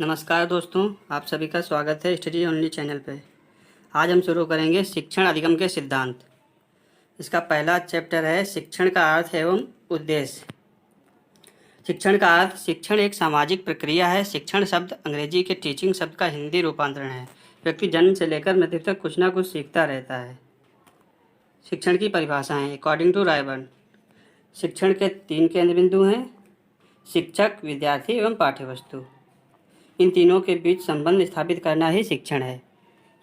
नमस्कार दोस्तों, आप सभी का स्वागत है स्टडी ओनली चैनल पे। आज हम शुरू करेंगे शिक्षण अधिगम के सिद्धांत। इसका पहला चैप्टर है शिक्षण का अर्थ एवं उद्देश्य। शिक्षण का अर्थ। शिक्षण एक सामाजिक प्रक्रिया है। शिक्षण शब्द अंग्रेजी के टीचिंग शब्द का हिंदी रूपांतरण है। व्यक्ति जन्म से लेकर मृत्यु तक कुछ ना कुछ सीखता रहता है। शिक्षण की परिभाषाएं अकॉर्डिंग टू रायबर्न। शिक्षण के 3 केंद्र बिंदु हैं: शिक्षक, विद्यार्थी एवं पाठ्यवस्तु। इन तीनों के बीच संबंध स्थापित करना ही शिक्षण है।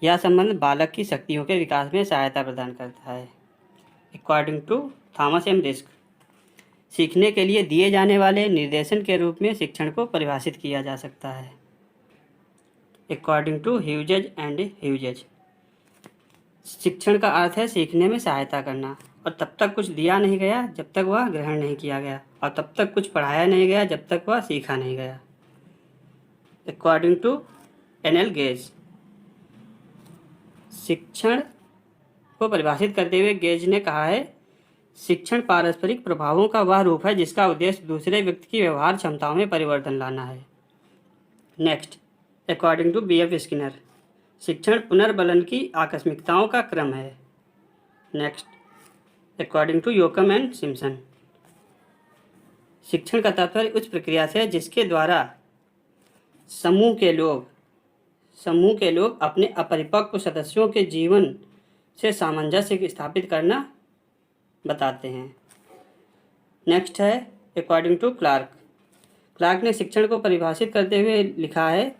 यह संबंध बालक की शक्तियों के विकास में सहायता प्रदान करता है। According to Thomas M Risk, सीखने के लिए दिए जाने वाले निर्देशन के रूप में शिक्षण को परिभाषित किया जा सकता है। According to Hughes and Hughes, शिक्षण का अर्थ है सीखने में सहायता करना, और तब तक कुछ दिया नहीं गया जब तक वह ग्रहण नहीं किया गया, और तब तक कुछ पढ़ाया नहीं गया जब तक वह सीखा नहीं गया। अकॉर्डिंग टू एनएल गेज, शिक्षण को परिभाषित करते हुए गेज ने कहा है, शिक्षण पारस्परिक प्रभावों का वह रूप है जिसका उद्देश्य दूसरे व्यक्ति की व्यवहार क्षमताओं में परिवर्तन लाना है। Next, according to B F Skinner, शिक्षण पुनर्बलन की आकस्मिकताओं का क्रम है। Next, according to Yoakam and Simpson, शिक्षण का तात्पर्य उस प्रक्रिया से है जिसके द्वारा समूह के लोग अपने अपरिपक्व सदस्यों के जीवन से सामंजस्य स्थापित करना बताते हैं। नेक्स्ट है अकॉर्डिंग टू क्लार्क ने शिक्षण को परिभाषित करते हुए लिखा है,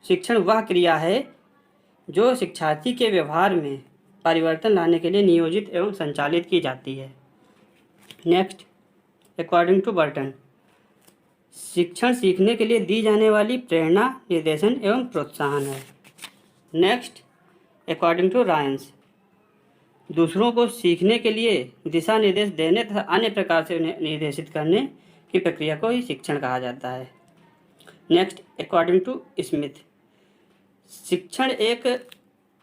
शिक्षण वह क्रिया है जो शिक्षार्थी के व्यवहार में परिवर्तन लाने के लिए नियोजित एवं संचालित की जाती है। नेक्स्ट, अकॉर्डिंग टू बर्टन, शिक्षण सीखने के लिए दी जाने वाली प्रेरणा, निर्देशन एवं प्रोत्साहन है। नेक्स्ट, अकॉर्डिंग टू रायंस, दूसरों को सीखने के लिए दिशा निर्देश देने तथा अन्य प्रकार से उन्हें निर्देशित करने की प्रक्रिया को ही शिक्षण कहा जाता है। नेक्स्ट, अकॉर्डिंग टू स्मिथ, शिक्षण एक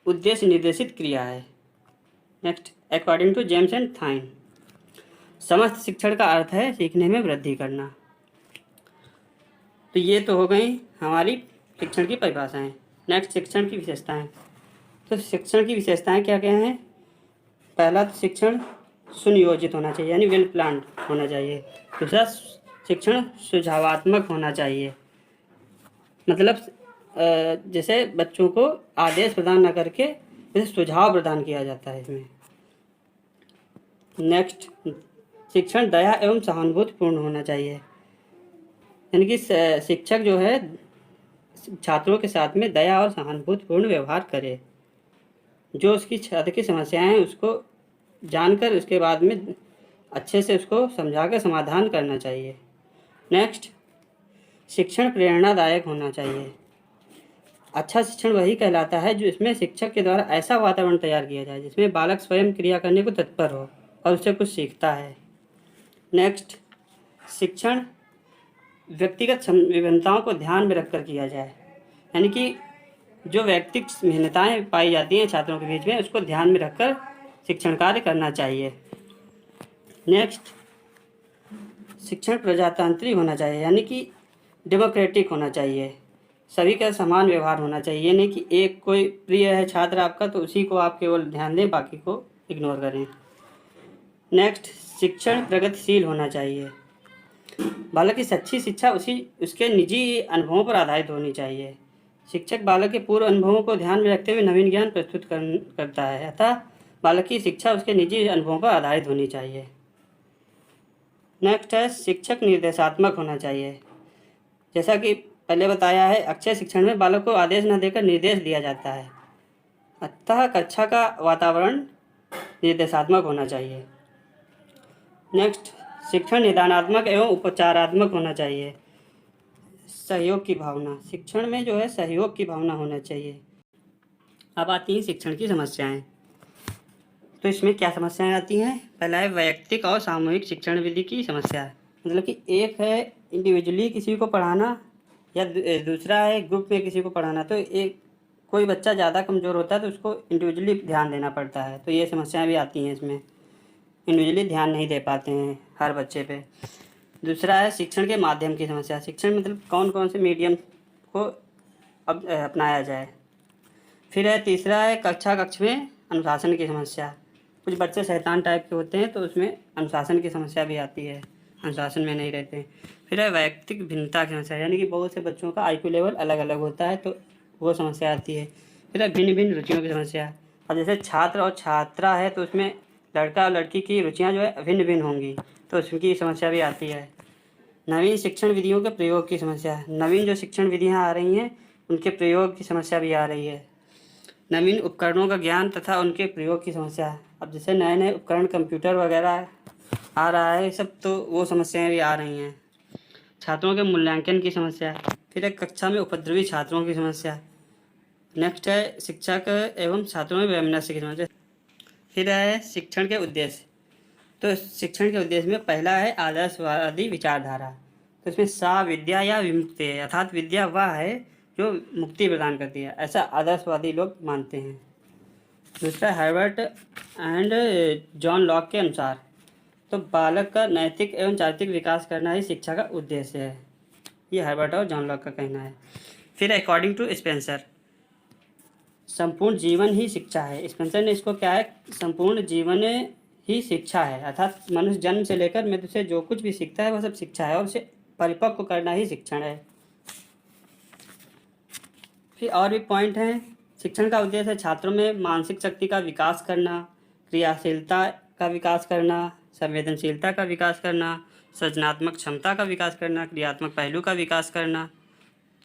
उद्देश्य निर्देशित क्रिया है। Next, according to James and Thyne, समस्त शिक्षण का अर्थ है सीखने में वृद्धि करना। तो ये तो हो गई हमारी शिक्षण की परिभाषाएं। नेक्स्ट, शिक्षण की विशेषताएं। तो शिक्षण की विशेषताएं क्या क्या हैं? पहला, तो शिक्षण सुनियोजित होना चाहिए, यानी वेल प्लान्ड होना चाहिए। दूसरा, शिक्षण सुझावात्मक होना चाहिए, मतलब जैसे बच्चों को आदेश प्रदान न करके जैसे सुझाव प्रदान किया जाता है इसमें। नेक्स्ट, शिक्षण दया एवं सहानुभूतिपूर्ण होना चाहिए, यानी कि शिक्षक जो है छात्रों के साथ में दया और सहानुभूतिपूर्ण व्यवहार करे, जो उसकी छात्र की समस्याएं हैं उसको जानकर उसके बाद में अच्छे से उसको समझाकर समाधान करना चाहिए। नेक्स्ट, शिक्षण प्रेरणादायक होना चाहिए। अच्छा शिक्षण वही कहलाता है जो इसमें शिक्षक के द्वारा ऐसा वातावरण तैयार किया जाए जिसमें बालक स्वयं क्रिया करने को तत्पर हो और उससे कुछ सीखता है। नेक्स्ट, शिक्षण व्यक्तिगत विभिन्नताओं को ध्यान में रखकर किया जाए, यानी कि जो व्यक्तिगत भिन्नताएं पाई जाती हैं छात्रों के बीच में उसको ध्यान में रखकर शिक्षण कार्य करना चाहिए। नेक्स्ट, शिक्षण प्रजातांत्रिक होना चाहिए, यानी कि डेमोक्रेटिक होना चाहिए, सभी का समान व्यवहार होना चाहिए, नहीं कि एक कोई प्रिय है छात्र आपका तो उसी को आप केवल ध्यान दें, बाकी को इग्नोर करें। नेक्स्ट, शिक्षण प्रगतिशील होना चाहिए, बालक की सच्ची शिक्षा उसके निजी अनुभवों पर आधारित होनी चाहिए। शिक्षक बालक के पूर्व अनुभवों को ध्यान में रखते हुए नवीन ज्ञान प्रस्तुत करता है, अतः बालक की शिक्षा उसके निजी अनुभवों पर आधारित होनी चाहिए। नेक्स्ट है, शिक्षक निर्देशात्मक होना चाहिए, जैसा कि पहले बताया है अक्षय शिक्षण में बालक को आदेश न देकर निर्देश दिया जाता है, अतः कक्षा का वातावरण निर्देशात्मक होना चाहिए। नेक्स्ट, शिक्षण निदानात्मक एवं उपचारात्मक होना चाहिए, सहयोग की भावना, शिक्षण में जो है सहयोग की भावना होना चाहिए। अब आती हैं शिक्षण की समस्याएं। तो इसमें क्या समस्याएं आती हैं? पहला है वैयक्तिक और सामूहिक शिक्षण विधि की समस्या, मतलब कि एक है इंडिविजुअली किसी को पढ़ाना या दूसरा है ग्रुप में किसी को पढ़ाना। तो एक कोई बच्चा ज़्यादा कमज़ोर होता है तो उसको इंडिविजुअली ध्यान देना पड़ता है, तो ये समस्याएं भी आती हैं इसमें, इंडिविजुअली ध्यान नहीं दे पाते हैं हर बच्चे पे। दूसरा है शिक्षण के माध्यम की समस्या, शिक्षण मतलब कौन कौन से मीडियम को अब अपनाया जाए। फिर है तीसरा है कक्ष में अनुशासन की समस्या। कुछ बच्चे शैतान टाइप के होते हैं तो उसमें अनुशासन की समस्या भी आती है, अनुशासन में नहीं रहते हैं। फिर है वैयक्तिक भिन्नता की समस्या, यानी कि बहुत से बच्चों का IQ लेवल अलग अलग होता है तो वो समस्या आती है। फिर है भिन्न भिन्न रुचियों की समस्या। अब जैसे छात्र और छात्रा है तो उसमें लड़का और लड़की की रुचियाँ जो है भिन्न भिन्न होंगी तो उसकी समस्या भी आती है। नवीन शिक्षण विधियों के प्रयोग की समस्या। नवीन जो शिक्षण विधियाँ आ रही हैं उनके प्रयोग की समस्या भी आ रही है। नवीन उपकरणों का ज्ञान तथा उनके प्रयोग की समस्या। अब जैसे नए नए उपकरण कंप्यूटर वगैरह आ रहा है सब, तो वो समस्याएं भी आ रही हैं। छात्रों के मूल्यांकन की समस्या। फिर एक कक्षा में उपद्रवी छात्रों की समस्या। नेक्स्ट है शिक्षक एवं छात्रों में वैमनस्य की समस्या। फिर है शिक्षण के उद्देश्य। तो शिक्षण के उद्देश्य में पहला है आदर्शवादी विचारधारा। तो इसमें सा विद्या या विमुक्ति है, अर्थात विद्या वह है जो मुक्ति प्रदान करती है, ऐसा आदर्शवादी लोग मानते हैं। दूसरा हर्बर्ट एंड जॉन लॉक के अनुसार तो बालक का नैतिक एवं चारित्रिक विकास करना ही शिक्षा का उद्देश्य है, ये हर्बर्ट और जॉन लॉक का कहना है। फिर अकॉर्डिंग टू स्पेंसर संपूर्ण जीवन ही शिक्षा है। स्पेंसर ने इसको क्या है, संपूर्ण जीवन ही शिक्षा है, अर्थात मनुष्य जन्म से लेकर मृत्यु से जो कुछ भी सीखता है वह सब शिक्षा है और उसे परिपक्व करना ही शिक्षण है। फिर और भी पॉइंट हैं। शिक्षण का उद्देश्य है छात्रों में मानसिक शक्ति का विकास करना, क्रियाशीलता का विकास करना, संवेदनशीलता का विकास करना, सृजनात्मक क्षमता का विकास करना, क्रियात्मक पहलू का विकास करना।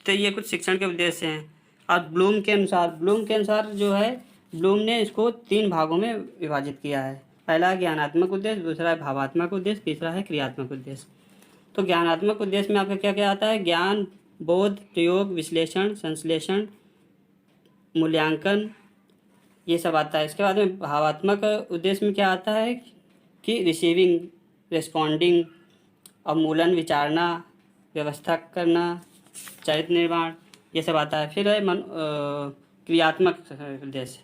तो ये कुछ शिक्षण के उद्देश्य हैं। और ब्लूम के अनुसार जो है, ब्लूम ने इसको 3 भागों में विभाजित किया है। पहला है ज्ञानात्मक उद्देश्य, दूसरा है भावात्मक उद्देश्य, तीसरा है क्रियात्मक उद्देश्य। तो ज्ञानात्मक उद्देश्य में आपका क्या क्या आता है, ज्ञान, बोध, प्रयोग, विश्लेषण, संश्लेषण, मूल्यांकन, ये सब आता है। इसके बाद में भावात्मक उद्देश्य में क्या आता है कि रिसीविंग, रिस्पॉन्डिंग, अवमूलन, विचारना, व्यवस्था करना, चरित्र निर्माण, ये सब आता है। फिर है क्रियात्मक उद्देश्य।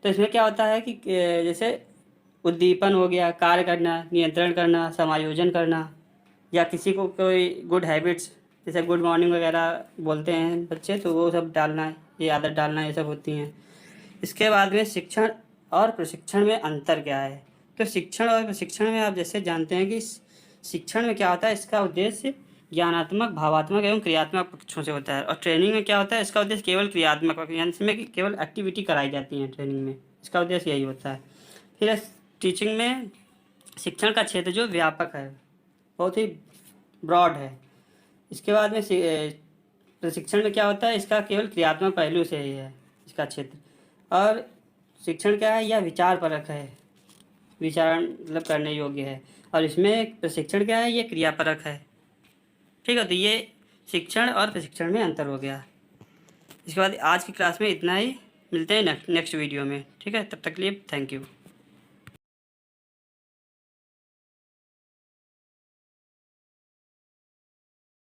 तो इसमें क्या होता है कि जैसे उद्दीपन हो गया, कार्य करना, नियंत्रण करना, समायोजन करना, या किसी को कोई गुड हैबिट्स जैसे गुड मॉर्निंग वगैरह बोलते हैं बच्चे, तो वो सब डालना, ये आदत डालना, ये सब होती हैं। इसके बाद में शिक्षण और प्रशिक्षण में अंतर क्या है। तो शिक्षण और प्रशिक्षण में आप जैसे जानते हैं कि शिक्षण में क्या होता है, इसका उद्देश्य ज्ञानात्मक, भावात्मक एवं क्रियात्मक पक्षों से होता है। और ट्रेनिंग में क्या होता है, इसका उद्देश्य केवल क्रियात्मक, यानी इसमें केवल एक्टिविटी कराई जाती है ट्रेनिंग में, इसका उद्देश्य यही होता है। फिर टीचिंग में शिक्षण का क्षेत्र जो व्यापक है, बहुत ही ब्रॉड है। इसके बाद में प्रशिक्षण में क्या होता है, इसका केवल क्रियात्मक पहलू से ही है इसका क्षेत्र। और शिक्षण क्या है, यह विचार परक है, विचार मतलब करने योग्य है। और इसमें प्रशिक्षण क्या है, ये क्रियापरक है। ठीक है, तो ये शिक्षण और प्रशिक्षण में अंतर हो गया। इसके बाद आज की क्लास में इतना ही, मिलते हैं नेक्स्ट वीडियो में। ठीक है, तब तक के लिए थैंक यू।